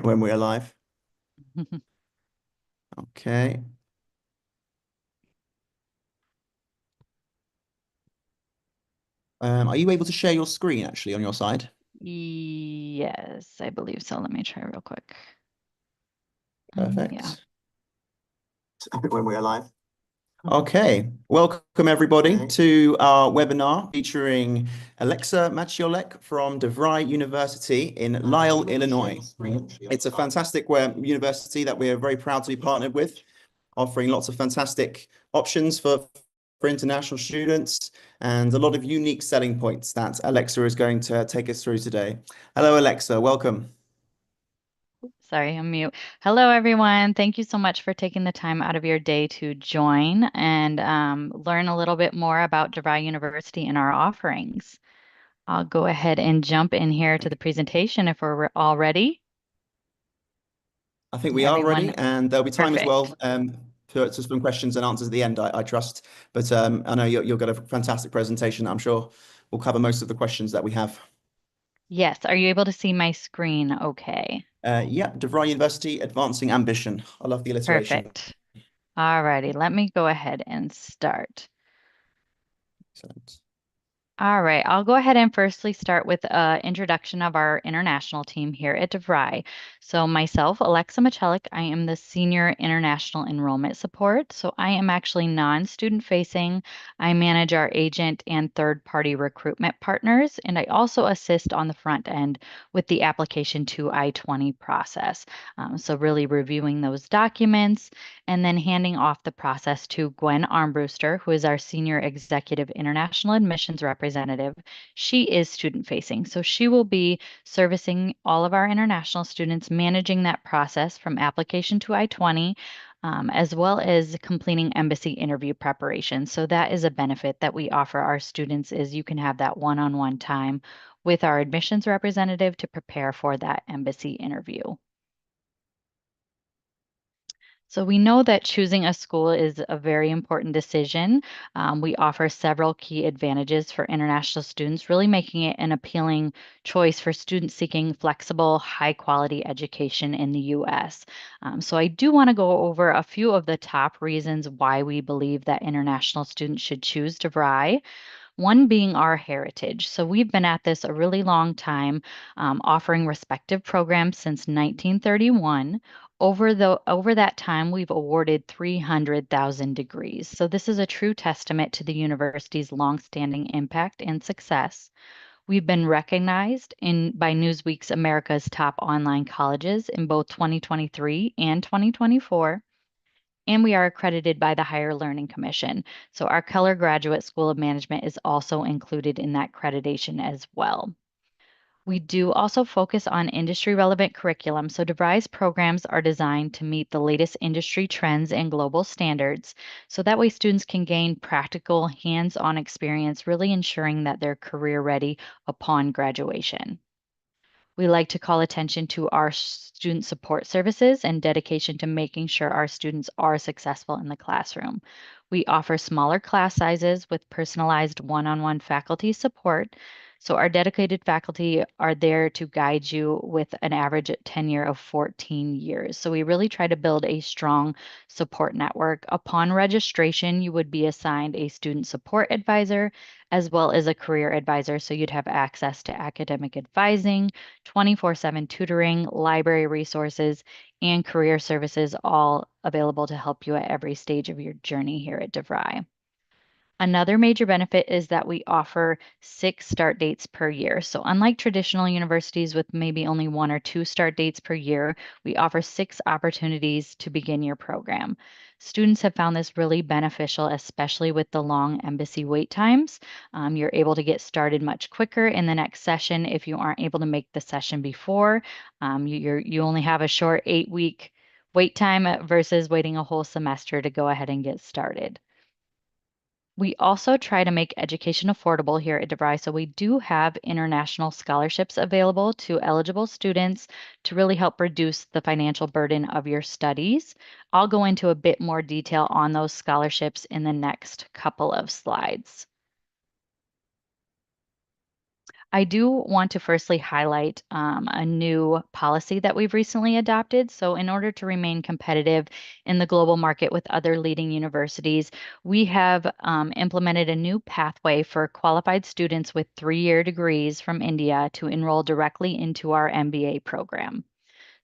when we're live. Okay. Are you able to share your screen actually on your side? Yes, I believe so. Let me try real quick. Yeah. Perfect. When we're live. Okay. Welcome everybody to our webinar featuring Alexa Maciolek from DeVry University in Lisle, Illinois. It's a fantastic university that we're very proud to be partnered with, offering lots of fantastic options for international students and a lot of unique selling points that Alexa is going to take us through today. Hello, Alexa. Welcome. Sorry, I'm mute. Hello, everyone. Thank you so much for taking the time out of your day to join and learn a little bit more about DeVry University and our offerings. I'll go ahead and jump in here to the presentation if we're all ready. I think we are ready, Everyone, and there'll be time as perfect. well for some questions and answers at the end, I trust. But I know you'll get a fantastic presentation. I'm sure we'll cover most of the questions that we have. Yes, are you able to see my screen okay? Yeah, DeVry University, Advancing Ambition. I love the alliteration. Perfect. All righty, let me go ahead and start. Excellent. All right, I'll go ahead and firstly start with an introduction of our international team here at DeVry. So myself, Alexa Maciolek, I am the Senior International Enrollment Support. So I am actually non-student facing. I manage our agent and third-party recruitment partners, and I also assist on the front end with the application to I-20 process. So really reviewing those documents and then handing off the process to Gwen Armbruster, who is our Senior Executive International Admissions Representative. She is student facing, so she will be servicing all of our international students, managing that process from application to I-20. As well as completing embassy interview preparation. So that is a benefit that we offer our students is you can have that one-on-one time with our admissions representative to prepare for that embassy interview. So we know that choosing a school is a very important decision. We offer several key advantages for international students, really making it an appealing choice for students seeking flexible, high quality education in the US. So I do want to go over a few of the top reasons why we believe that international students should choose DeVry. One being our heritage. So we've been at this a really long time, offering respective programs since 1931. Over that time, we've awarded 300,000 degrees. So this is a true testament to the university's longstanding impact and success. We've been recognized by Newsweek's America's Top Online Colleges in both 2023 and 2024 and we are accredited by the Higher Learning Commission. So our Keller Graduate School of Management is also included in that accreditation as well. We do also focus on industry relevant curriculum. So DeVry's programs are designed to meet the latest industry trends and global standards. So that way students can gain practical hands-on experience, really ensuring that they're career ready upon graduation. We like to call attention to our student support services and dedication to making sure our students are successful in the classroom. We offer smaller class sizes with personalized one-on-one faculty support. So our dedicated faculty are there to guide you with an average tenure of 14 years. So we really try to build a strong support network. Upon registration, you would be assigned a student support advisor as well as a career advisor. So you'd have access to academic advising, 24/7 tutoring, library resources, and career services, all available to help you at every stage of your journey here at DeVry. Another major benefit is that we offer 6 start dates per year. So, unlike traditional universities with maybe only 1 or 2 start dates per year, we offer 6 opportunities to begin your program. Students have found this really beneficial, especially with the long embassy wait times. You're able to get started much quicker in the next session if you aren't able to make the session before. You only have a short 8 week wait time versus waiting a whole semester to go ahead and get started. We also try to make education affordable here at DeVry, so we do have international scholarships available to eligible students to really help reduce the financial burden of your studies. I'll go into a bit more detail on those scholarships in the next couple of slides. I do want to firstly highlight a new policy that we've recently adopted. So, in order to remain competitive in the global market with other leading universities, we have implemented a new pathway for qualified students with 3-year degrees from India to enroll directly into our MBA program.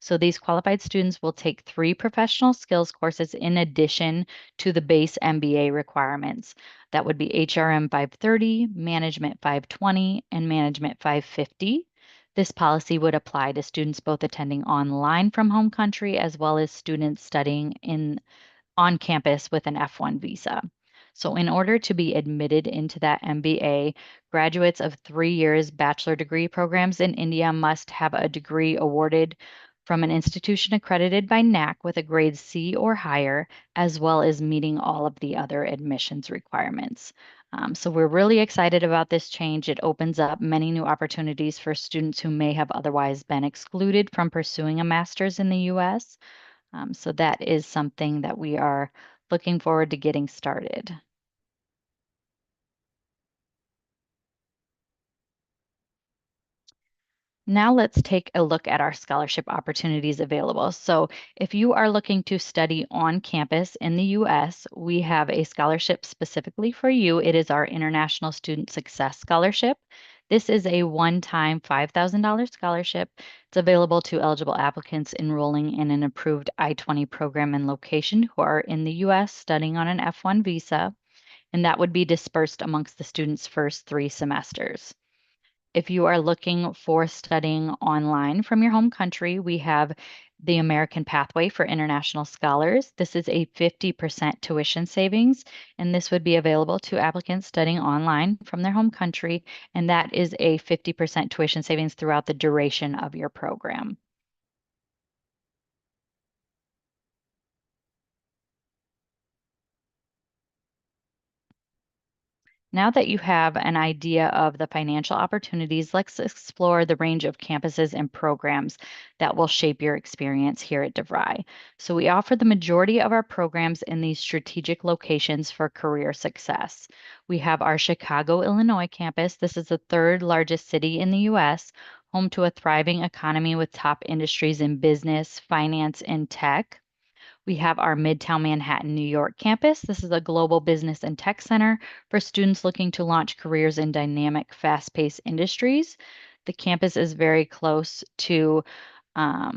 So these qualified students will take 3 professional skills courses in addition to the base MBA requirements. That would be HRM 530, Management 520, and Management 550. This policy would apply to students both attending online from home country as well as students studying on campus with an F1 visa. So, in order to be admitted into that MBA, graduates of 3 years bachelor degree programs in India must have a degree awarded from an institution accredited by NAC with a grade C or higher, as well as meeting all of the other admissions requirements. So, we're really excited about this change. It opens up many new opportunities for students who may have otherwise been excluded from pursuing a master's in the US. So that is something that we are looking forward to getting started. Now let's take a look at our scholarship opportunities available. So if you are looking to study on campus in the US, we have a scholarship specifically for you. It is our International Student Success Scholarship. This is a one-time $5,000 scholarship. It's available to eligible applicants enrolling in an approved I-20 program and location who are in the US studying on an F1 visa, and that would be dispersed amongst the student's first 3 semesters. If you are looking for studying online from your home country, we have the American Pathway for International Scholars. This is a 50% tuition savings, and this would be available to applicants studying online from their home country, and that is a 50% tuition savings throughout the duration of your program. Now that you have an idea of the financial opportunities, let's explore the range of campuses and programs that will shape your experience here at DeVry. So we offer the majority of our programs in these strategic locations for career success. We have our Chicago, Illinois campus. This is the 3rd largest city in the US, home to a thriving economy with top industries in business, finance, and tech. We have our Midtown Manhattan, New York campus. This is a global business and tech center for students looking to launch careers in dynamic, fast-paced industries. The campus is very close to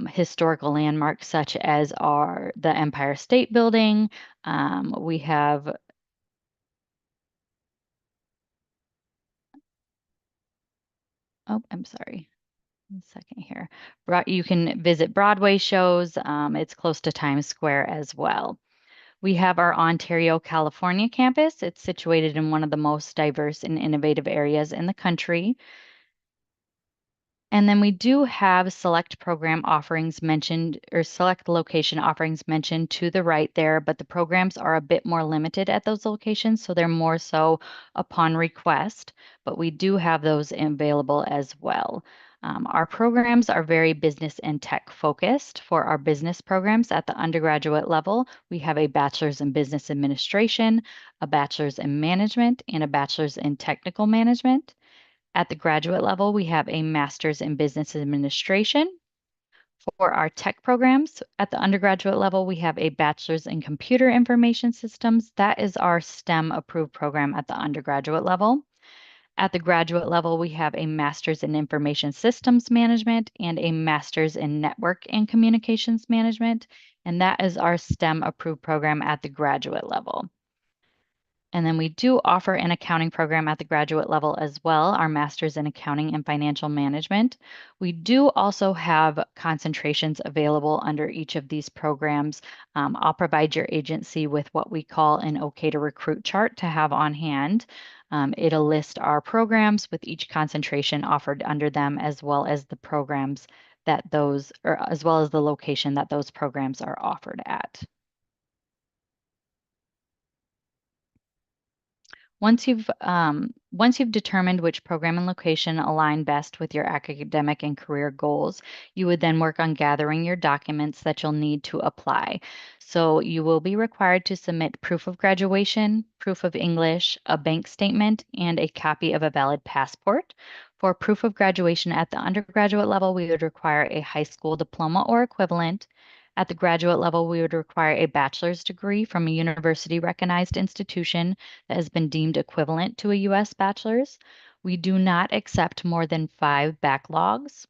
historical landmarks such as the Empire State Building. We have Oh, I'm sorry. 1 second here. You can visit Broadway shows. It's close to Times Square as well. We have our Ontario, California campus. It's situated in one of the most diverse and innovative areas in the country. And then we do have select program offerings mentioned, or select location offerings mentioned to the right there, but the programs are a bit more limited at those locations, so they're more so upon request, but we do have those available as well. Our programs are very business and tech focused. For our business programs at the undergraduate level, we have a bachelor's in business administration, a bachelor's in management, and a bachelor's in technical management. At the graduate level, we have a master's in business administration. For our tech programs, at the undergraduate level, we have a bachelor's in computer information systems. That is our STEM approved program at the undergraduate level. At the graduate level, we have a master's in information systems management and a master's in network and communications management. And that is our STEM approved program at the graduate level. And then we do offer an accounting program at the graduate level as well, our master's in accounting and financial management. We do also have concentrations available under each of these programs. I'll provide your agency with what we call an OK to recruit chart to have on hand. It'll list our programs with each concentration offered under them, as well as the programs that as well as the location that those programs are offered at. Once you've determined which program and location align best with your academic and career goals, you would then work on gathering your documents that you'll need to apply. So you will be required to submit proof of graduation, proof of English, a bank statement, and a copy of a valid passport. For proof of graduation at the undergraduate level, we would require a high school diploma or equivalent. At the graduate level, we would require a bachelor's degree from a university recognized institution that has been deemed equivalent to a U.S. bachelor's. We do not accept more than 5 backlogs.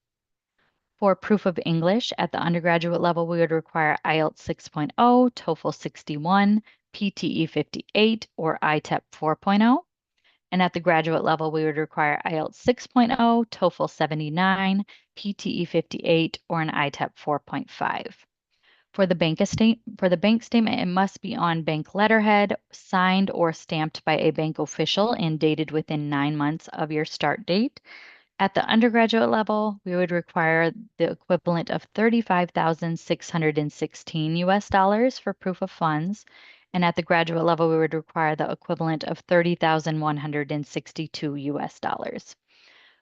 For proof of English at the undergraduate level, we would require IELTS 6.0, TOEFL 61, PTE 58, or ITEP 4.0. And at the graduate level, we would require IELTS 6.0, TOEFL 79, PTE 58, or an ITEP 4.5. For the bank statement, it must be on bank letterhead, signed or stamped by a bank official and dated within 9 months of your start date. At the undergraduate level, we would require the equivalent of 35,616 US dollars for proof of funds. And at the graduate level, we would require the equivalent of 30,162 US dollars.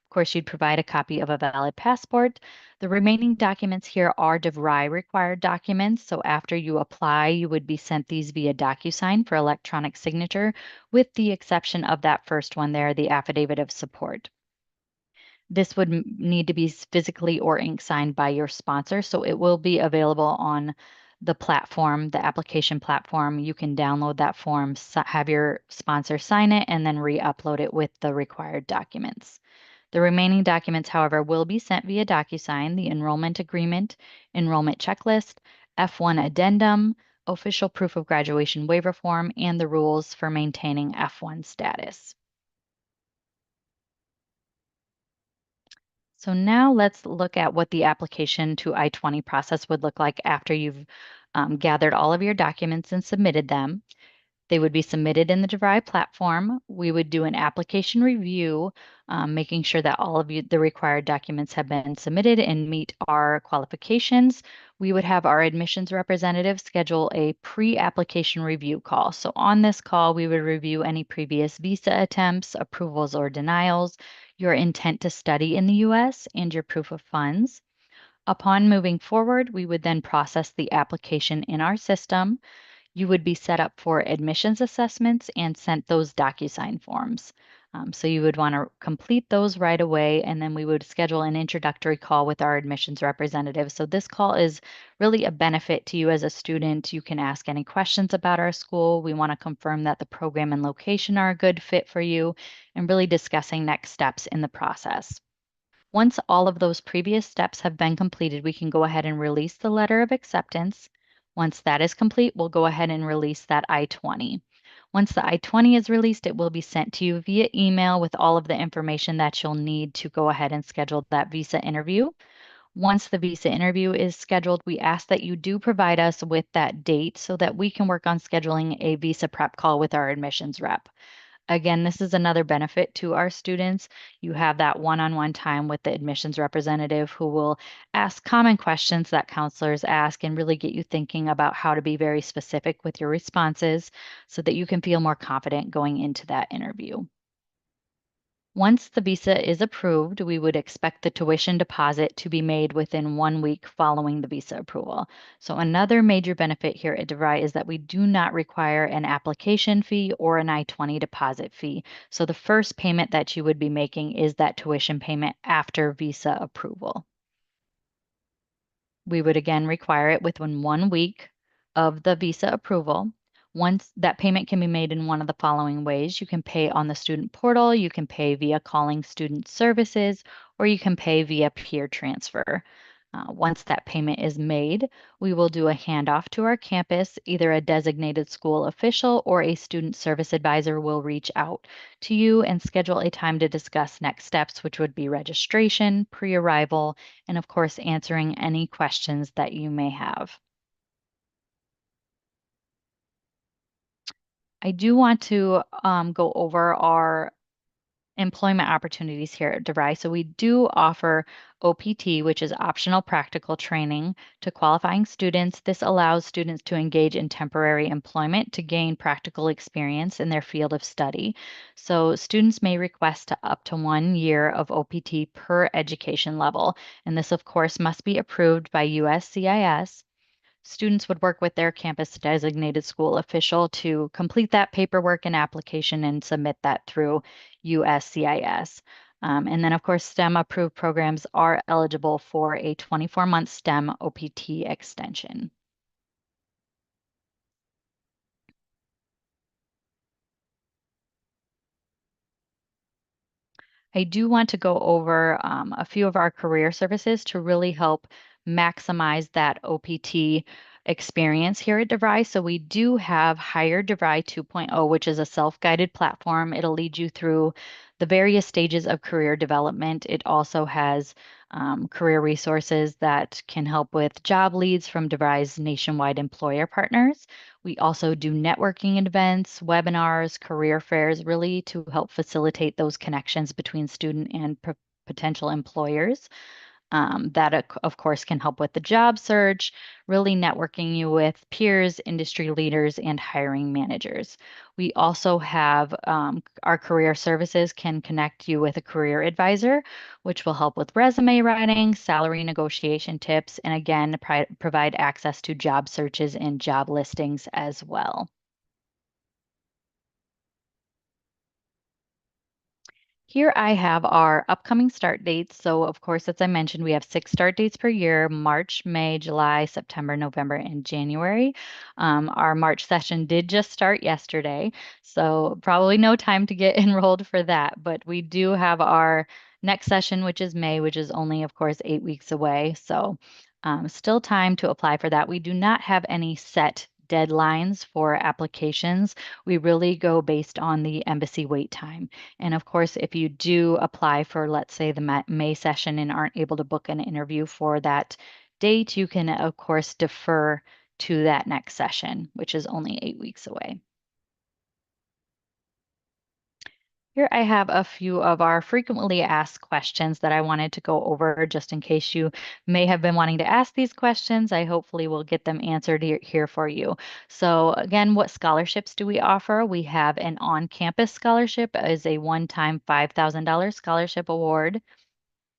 Of course, you'd provide a copy of a valid passport. The remaining documents here are DeVry required documents. So after you apply, you would be sent these via DocuSign for electronic signature, with the exception of that first one there, the affidavit of support. This would need to be physically or ink signed by your sponsor. So it will be available on the platform, the application platform. You can download that form, have your sponsor sign it, and then re-upload it with the required documents. The remaining documents, however, will be sent via DocuSign: the enrollment agreement, enrollment checklist, F1 addendum, official proof of graduation waiver form, and the rules for maintaining F1 status. So now let's look at what the application to I-20 process would look like after you've gathered all of your documents and submitted them. They would be submitted in the DeVry platform. We would do an application review, making sure that all of the required documents have been submitted and meet our qualifications. We would have our admissions representative schedule a pre-application review call. So on this call, we would review any previous visa attempts, approvals or denials, your intent to study in the U.S., and your proof of funds. Upon moving forward, we would then process the application in our system. You would be set up for admissions assessments and sent those DocuSign forms. So you would want to complete those right away, and then we would schedule an introductory call with our admissions representative. So this call is really a benefit to you as a student. You can ask any questions about our school. We want to confirm that the program and location are a good fit for you, and really discussing next steps in the process. Once all of those previous steps have been completed, we can go ahead and release the letter of acceptance. Once that is complete, we'll go ahead and release that I-20. Once the I-20 is released, it will be sent to you via email with all of the information that you'll need to go ahead and schedule that visa interview. Once the visa interview is scheduled, we ask that you do provide us with that date so that we can work on scheduling a visa prep call with our admissions rep. Again, this is another benefit to our students. You have that one-on-one time with the admissions representative who will ask common questions that counselors ask and really get you thinking about how to be very specific with your responses so that you can feel more confident going into that interview. Once the visa is approved, we would expect the tuition deposit to be made within 1 week following the visa approval. So another major benefit here at DeVry is that we do not require an application fee or an I-20 deposit fee. So the first payment that you would be making is that tuition payment after visa approval. We would again require it within 1 week of the visa approval. Once that payment can be made in one of the following ways. You can pay on the student portal, you can pay via calling student services, or you can pay via peer transfer. Once that payment is made, we will do a handoff to our campus. Either a designated school official or a student service advisor will reach out to you and schedule a time to discuss next steps, which would be registration, pre-arrival, and of course, answering any questions that you may have. I do want to go over our employment opportunities here at DeVry. So we do offer OPT, which is optional practical training to qualifying students. This allows students to engage in temporary employment to gain practical experience in their field of study. So students may request up to 1 year of OPT per education level. And this, of course, must be approved by USCIS. Students would work with their campus designated school official to complete that paperwork and application and submit that through USCIS. And then, of course, STEM approved programs are eligible for a 24-month STEM OPT extension. I do want to go over a few of our career services to really help maximize that OPT experience here at DeVry. So we do have Hire DeVry 2.0, which is a self-guided platform. It'll lead you through the various stages of career development. It also has career resources that can help with job leads from DeVry's nationwide employer partners. We also do networking events, webinars, career fairs, really to help facilitate those connections between student and potential employers. That, of course, can help with the job search, really networking you with peers, industry leaders, and hiring managers. We also have our career services can connect you with a career advisor, which will help with resume writing, salary negotiation tips, and again, provide access to job searches and job listings as well. Here I have our upcoming start dates. So, of course, as I mentioned, we have 6 start dates per year: March, May, July, September, November, and January. Our March session did just start yesterday, so probably no time to get enrolled for that. But we do have our next session, which is May, which is only, of course, 8 weeks away. So, still time to apply for that. We do not have any set deadlines for applications. We really go based on the embassy wait time. And of course, if you do apply for, let's say, the May session and aren't able to book an interview for that date, you can, of course, defer to that next session, which is only 8 weeks away. Here I have a few of our frequently asked questions that I wanted to go over just in case you may have been wanting to ask these questions. I hopefully will get them answered here for you. So again, what scholarships do we offer? We have an on-campus scholarship as a one-time $5,000 scholarship award.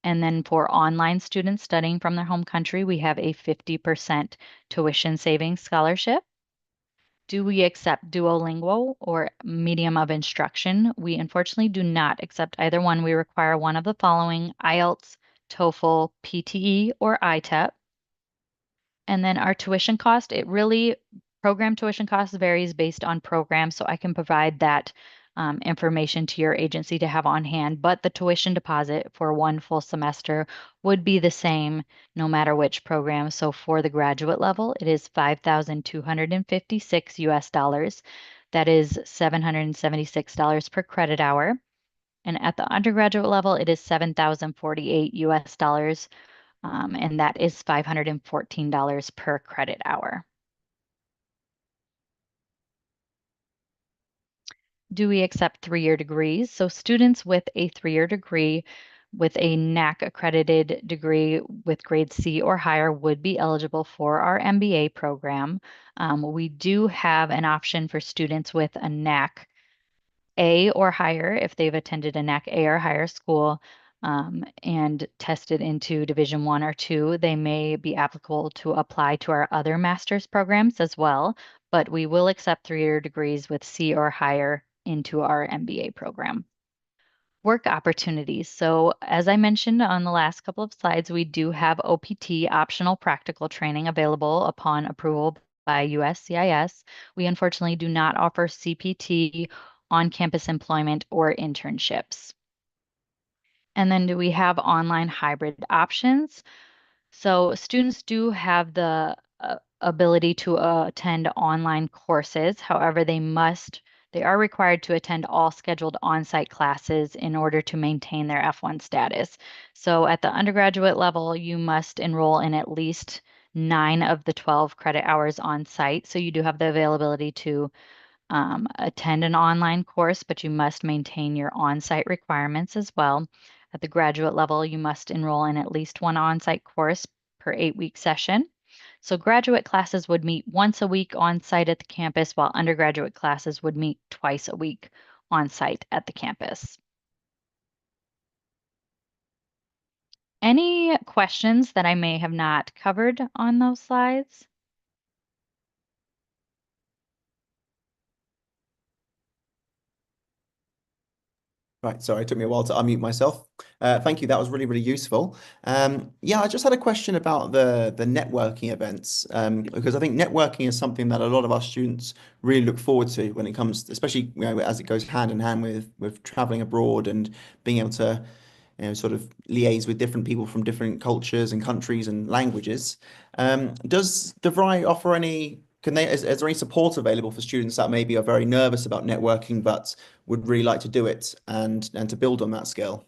And then for online students studying from their home country, we have a 50% tuition savings scholarship. Do we accept Duolingo or medium of instruction? We unfortunately do not accept either one. We require one of the following: IELTS, TOEFL, PTE, or ITEP. And then our tuition cost, program tuition cost varies based on program, so I can provide that information to your agency to have on hand. But the tuition deposit for one full semester would be the same no matter which program. So for the graduate level, it is 5,256 US dollars. That is $776 per credit hour. And at the undergraduate level, it is 7,048 US dollars, and that is $514 per credit hour. Do we accept 3-year degrees? So students with a 3-year degree with a NAC accredited degree with grade C or higher would be eligible for our MBA program. We do have an option for students with a NAC A or higher if they've attended a NAC A or higher school and tested into Division 1 or 2. They may be applicable to apply to our other master's programs as well, but we will accept 3-year degrees with C or higher into our MBA program. Work opportunities. So as I mentioned on the last couple of slides, we do have OPT, optional practical training, available upon approval by USCIS. We unfortunately do not offer CPT, on-campus employment, or internships. And then do we have online hybrid options? So students do have the ability to attend online courses. However, they are required to attend all scheduled on-site classes in order to maintain their F1 status. So at the undergraduate level, you must enroll in at least 9 of the 12 credit hours on site. So you do have the availability to attend an online course, but you must maintain your on-site requirements as well. At the graduate level, you must enroll in at least one on-site course per 8-week session. So graduate classes would meet once a week on site at the campus, while undergraduate classes would meet twice a week on site at the campus. Any questions that I may have not covered on those slides? Right, sorry, it took me a while to unmute myself. Thank you. That was really, really useful. Yeah, I just had a question about the networking events, because I think networking is something that a lot of our students really look forward to when it comes, especially as it goes hand in hand with traveling abroad and being able to sort of liaise with different people from different cultures and countries and languages. Does DeVry offer any, is there any support available for students that maybe are very nervous about networking but would really like to do it and to build on that skill?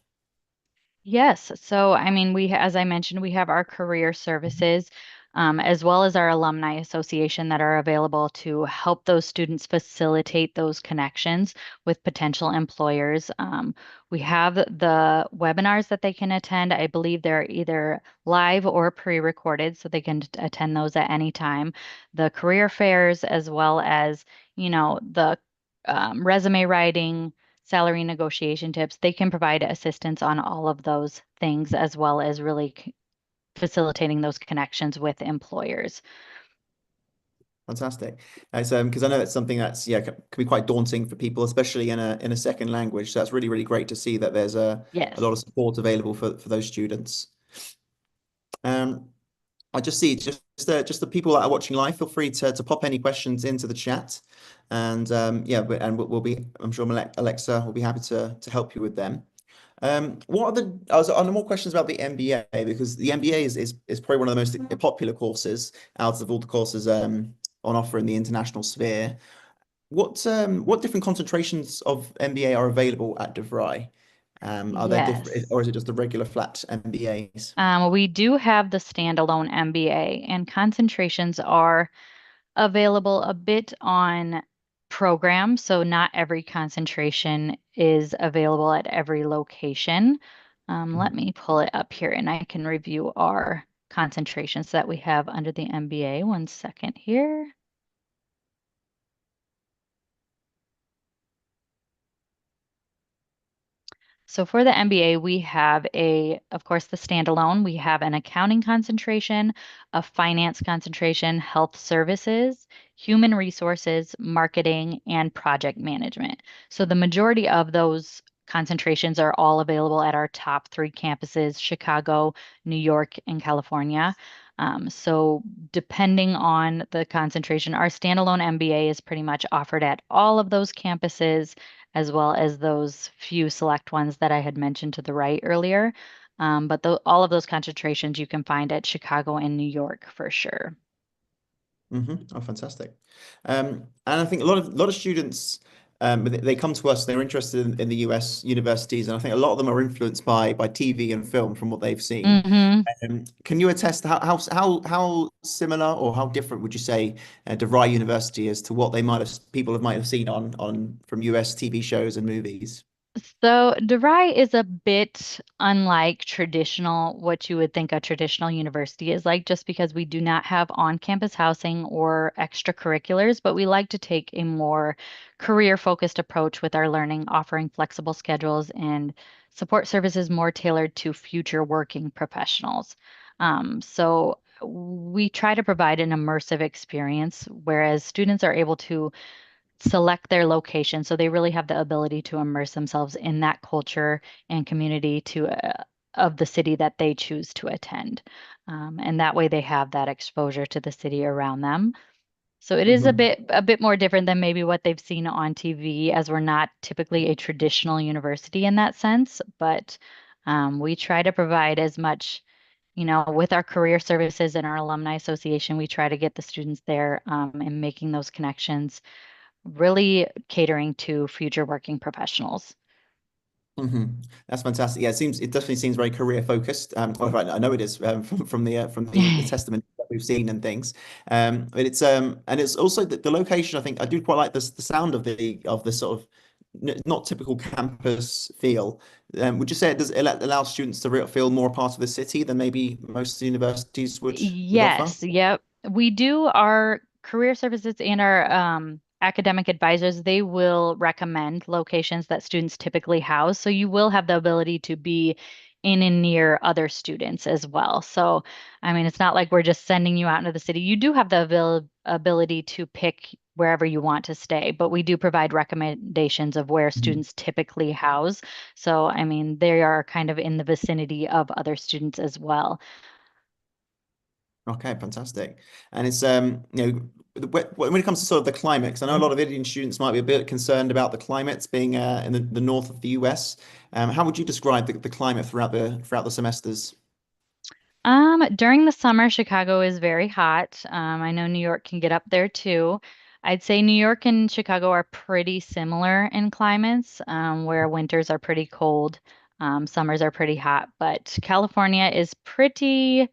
Yes. So, I mean, as I mentioned, we have our career services, as well as our alumni association that are available to help those students facilitate those connections with potential employers. We have the webinars that they can attend. I believe they're either live or pre-recorded, so they can attend those at any time. The career fairs, as well as, the resume writing, salary negotiation tips. They can provide assistance on all of those things, as well as really facilitating those connections with employers. Fantastic. It's because I know it's something that's can be quite daunting for people, especially in a second language. So that's really, really great to see that there's a lot Yes. of support available for those students. Um, I just see just the people that are watching live, feel free to pop any questions into the chat, and and we'll be, I'm sure Alexa will be happy to help you with them. What are I was on more questions about the MBA, because the MBA is probably one of the most popular courses out of all the courses on offer in the international sphere. What different concentrations of MBA are available at DeVry? Are there different, Yes. or is it just the regular flat MBAs? We do have the standalone MBA, and concentrations are available a bit on program. So not every concentration is available at every location. Let me pull it up here and I can review our concentrations that we have under the MBA. One second here. So for the MBA, we have of course, the standalone. We have an accounting concentration, a finance concentration, health services, human resources, marketing, and project management. So the majority of those concentrations are all available at our top three campuses, Chicago, New York, and California. So depending on the concentration, our standalone MBA is pretty much offered at all of those campuses as well as those few select ones that I had mentioned to the right earlier. But all of those concentrations you can find at Chicago and New York for sure. Oh, fantastic. And I think a lot of students, they come to us, they're interested in the US universities, and I think a lot of them are influenced by TV and film from what they've seen. Hmm. Can you attest how similar or how different would you say DeVry University is to what they might have seen on from US TV shows and movies? So DeVry is a bit unlike traditional, what you would think a traditional university is like, just because we do not have on-campus housing or extracurriculars, but we like to take a more career-focused approach with our learning, offering flexible schedules and support services more tailored to future working professionals. So we try to provide an immersive experience, whereas students are able to select their location. So they really have the ability to immerse themselves in that culture and community of the city that they choose to attend. And that way they have that exposure to the city around them. So it is Hmm. a bit more different than maybe what they've seen on TV, as we're not typically a traditional university in that sense. But we try to provide as much, with our career services and our alumni association, we try to get the students there and making those connections, really catering to future working professionals. hmm That's fantastic. Yeah, it definitely seems very career focused. Or in fact, I know it is from the testament that we've seen and things. But it's also the location. I think I do quite like this the sound of the sort of not typical campus feel. Would you say it allow students to feel more a part of the city than maybe most universities would offer? Yes, yep. We do our career services and our academic advisors, they will recommend locations that students typically house. So you will have the ability to be in and near other students as well. So, I mean, it's not like we're just sending you out into the city. You do have the ability to pick wherever you want to stay, but we do provide recommendations of where Mhm. students typically house. So, I mean, they are kind of in the vicinity of other students as well. Okay, fantastic. And it's when it comes to sort of the climate, 'cause I know a lot of Indian students might be a bit concerned about the climates being in the north of the US. How would you describe the climate throughout the semesters? During the summer, Chicago is very hot. I know New York can get up there too. I'd say New York and Chicago are pretty similar in climates, where winters are pretty cold, summers are pretty hot. But California is pretty,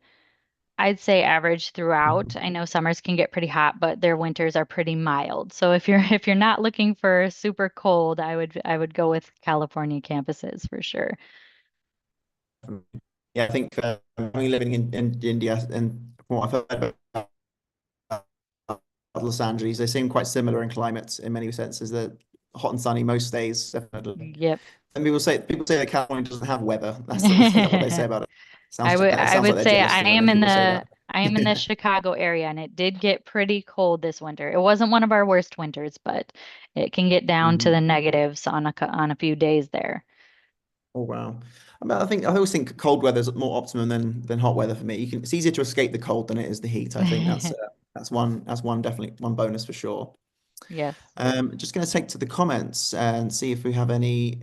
I'd say, average throughout. I know summers can get pretty hot, but their winters are pretty mild. So if you're if you're not looking for super cold, I would go with California campuses for sure. Yeah, I think me living in India and from what I've heard about Los Angeles, they seem quite similar in climates in many senses. They're hot and sunny most days, definitely. Yep. And people say that California doesn't have weather. Is that what they say about it? I would It I sounds like would they're say jealous when people say that. I am in the Chicago area and it did get pretty cold this winter. It wasn't one of our worst winters, but it can get down to Mhm. the negatives on on a few days there. Oh wow. I always think cold weather is more optimum than hot weather for me. It's easier to escape the cold than it is the heat. I think that's one definitely one bonus for sure. Yes. Just going to take to the comments and see if we have any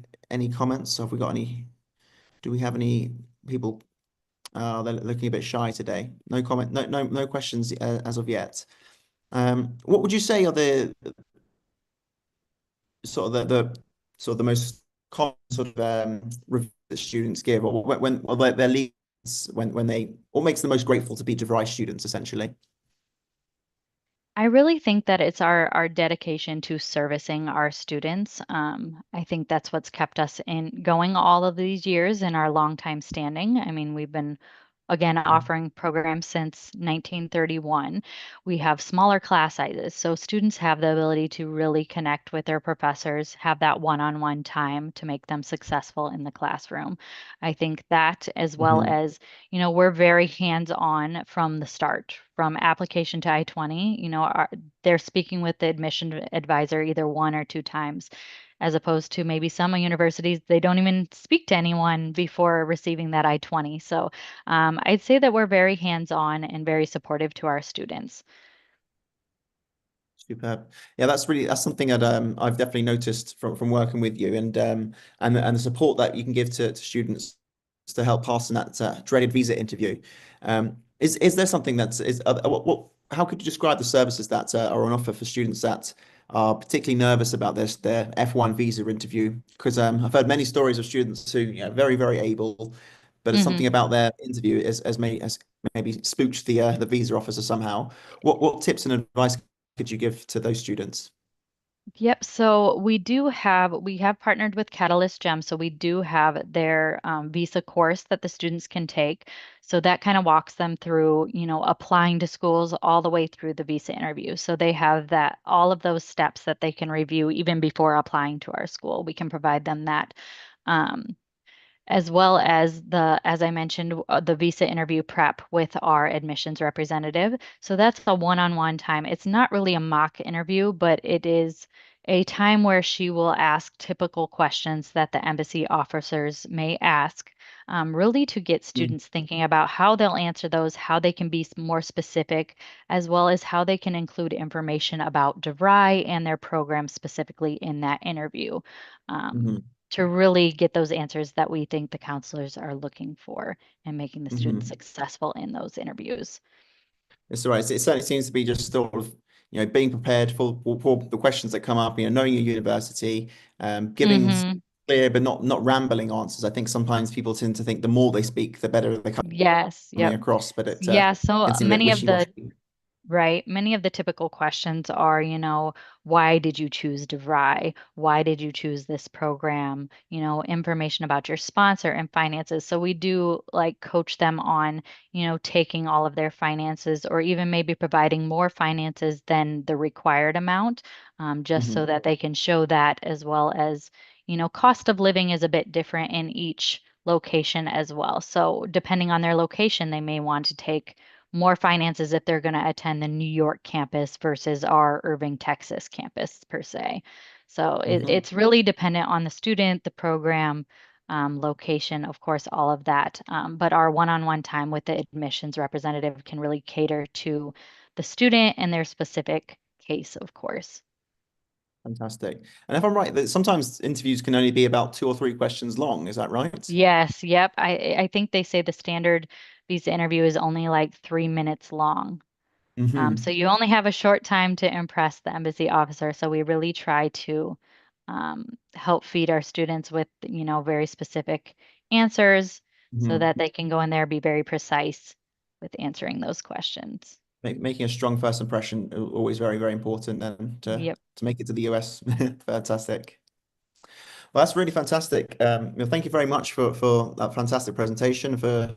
comments. Have we got any? Do we have any people? They're looking a bit shy today. No comment. No questions as of yet. What would you say are the sort of the sort of the most common sort of review that students give, or or their leads when they what makes them most grateful to be DeVry students, essentially? I really think that it's our dedication to servicing our students. I think that's what's kept us in going all of these years in our long time standing. I mean, we've been again offering programs since 1931. We have smaller class sizes, so students have the ability to really connect with their professors, have that one-on-one time to make them successful in the classroom. I think that as well Hmm. as we're very hands-on from the start, from application to I-20. They're speaking with the admission advisor either one or two times, as opposed to maybe some universities, they don't even speak to anyone before receiving that I-20. So I'd say that we're very hands-on and very supportive to our students. Superb. Yeah, that's something that I've definitely noticed from working with you and the support that you can give to students to help pass in that dreaded visa interview. Is there something that's is what how could you describe the services that are on offer for students that are particularly nervous about their F1 visa interview? Because I've heard many stories of students who very able, but it's something Mhm. about their interview as maybe spooked the visa officer somehow. What tips and advice could you give to those students? Yep. So we have partnered with Catalyst Gem. So we do have their visa course that the students can take. So that kind of walks them through, applying to schools all the way through the visa interview. So they have all of those steps that they can review even before applying to our school. We can provide them that. Um, as well as as I mentioned, the visa interview prep with our admissions representative. So that's a one-on-one time. It's not really a mock interview, but it is a time where she will ask typical questions that the embassy officers may ask, really to get Mm, students thinking about how they'll answer those, how they can be more specific, as well as how they can include information about DeVry and their program specifically in that interview. mhm, To really get those answers that we think the counselors are looking for and making the students mhm. successful in those interviews. It's all right. It certainly seems to be just sort of, being prepared for the questions that come up, knowing your university, giving Hmm. clear but not rambling answers. I think sometimes people tend to think the more they speak, the better they're Yes, coming yep. across, but it Yeah, so can seem a bit many of the wishy-washy. Right. Many of the typical questions are, why did you choose DeVry? Why did you choose this program? Information about your sponsor and finances. So we do like coach them on, taking all of their finances or even maybe providing more finances than the required amount, just so Hmm. that they can show that as well as, cost of living is a bit different in each location as well. So depending on their location, they may want to take more finances if they're going to attend the New York campus versus our Irving, Texas campus per se. So it's really dependent on the student, the program, location, of course, all of that. But our one-on-one time with the admissions representative can really cater to the student and their specific case, of course. Fantastic. And if I'm right, that sometimes interviews can only be about 2 or 3 questions long. Is that right? Yes, yep. I think they say the standard visa interview is only like 3 minutes long. So you only have a short time to impress the embassy officer. So we really try to help feed our students with, very specific answers so that they can go in there, be very precise with answering those questions. Making a strong first impression always very, very important, and Yep, to make it to the US. Fantastic. Well, that's really fantastic. Thank you very much for that fantastic presentation, for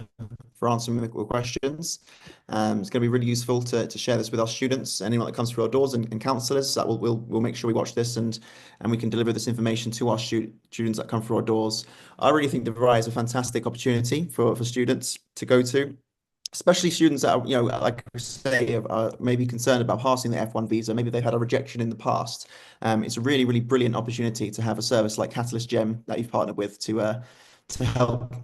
answering the questions. It's going to be really useful to share this with our students, anyone that comes through our doors, and counselors. That we'll make sure we watch this, and we can deliver this information to our students that come through our doors. I really think DeVry is a fantastic opportunity for students to go to, especially students that are, like I say, are maybe concerned about passing the F1 visa. Maybe they've had a rejection in the past. It's a really, really brilliant opportunity to have a service like Catalyst Gem that you've partnered with to help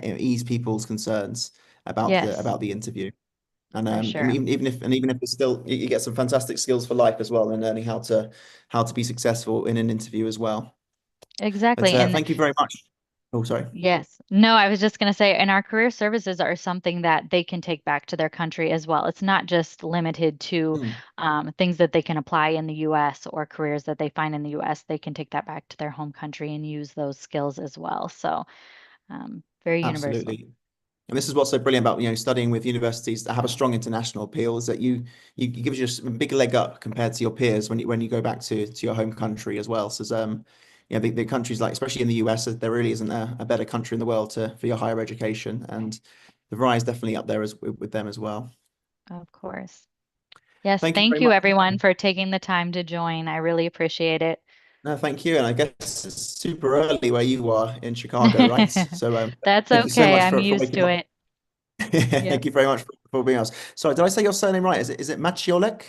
ease people's concerns about yes, the interview. And for sure. even if it's still, you get some fantastic skills for life as well, and learning how to be successful in an interview as well. But Exactly. And thank you very much. Oh, sorry. yes. No, I was just going to say, and our career services are something that they can take back to their country as well. It's not just limited to Mm, things that they can apply in the US or careers that they find in the US. They can take that back to their home country and use those skills as well. So, very universal. absolutely. And this is what's so brilliant about, studying with universities that have a strong international appeal, is that you gives you a big leg up compared to your peers when you go back to your home country as well. So, the countries, like especially in the US, there really isn't a better country in the world for your higher education, and the Rise is definitely up there with them as well. Of course. Yes. Thank you Thank very you, much. everyone, for taking the time to join. I really appreciate it. No, thank you. And I guess it's super early where you are in Chicago, right? So, That's thank you so okay. much I'm for used waking to up. it. Yep. Thank you very much for being us. Sorry, did I say your surname right? Is it Maciolek?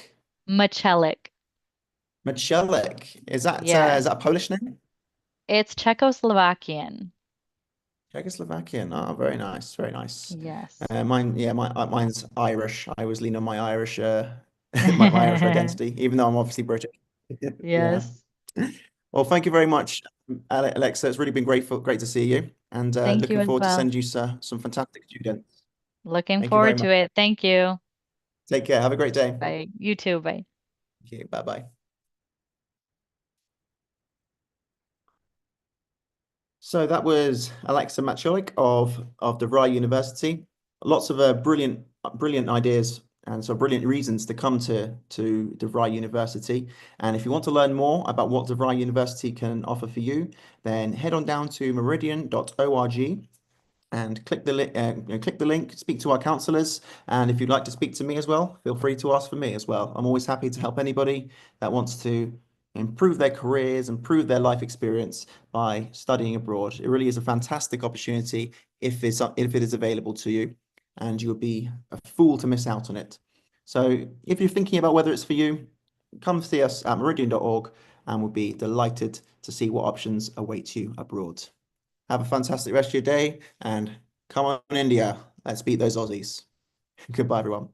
Macielek. Maciolek. Yes. Is that a Polish name? It's Czechoslovakian. Czechoslovakian. Oh, very nice, very nice. Yes. Mine's Irish. I always lean on my Irish, my Irish identity, even though I'm obviously British. Yeah. Yes. Well, thank you very much, Alexa. It's really been great to see you, and Thank you looking as forward to well. send you some fantastic students. Looking Thank you very forward much. to it. Thank you. Take care. Have a great day. Bye. You too. Bye. Thank you. Bye bye. So that was Alexa Maciolek of DeVry University. Lots of brilliant ideas and so brilliant reasons to come to DeVry University. And if you want to learn more about what DeVry University can offer for you, then head on down to meridian.org and click the link, speak to our counselors. And if you'd like to speak to me as well, feel free to ask for me as well. I'm always happy to help anybody that wants to improve their careers, improve their life experience by studying abroad. It really is a fantastic opportunity if it is available to you, and you would be a fool to miss out on it. So if you're thinking about whether it's for you, come see us at meridian.org, and we'll be delighted to see what options await you abroad. Have a fantastic rest of your day, and come on, India. Let's beat those Aussies. Goodbye, everyone.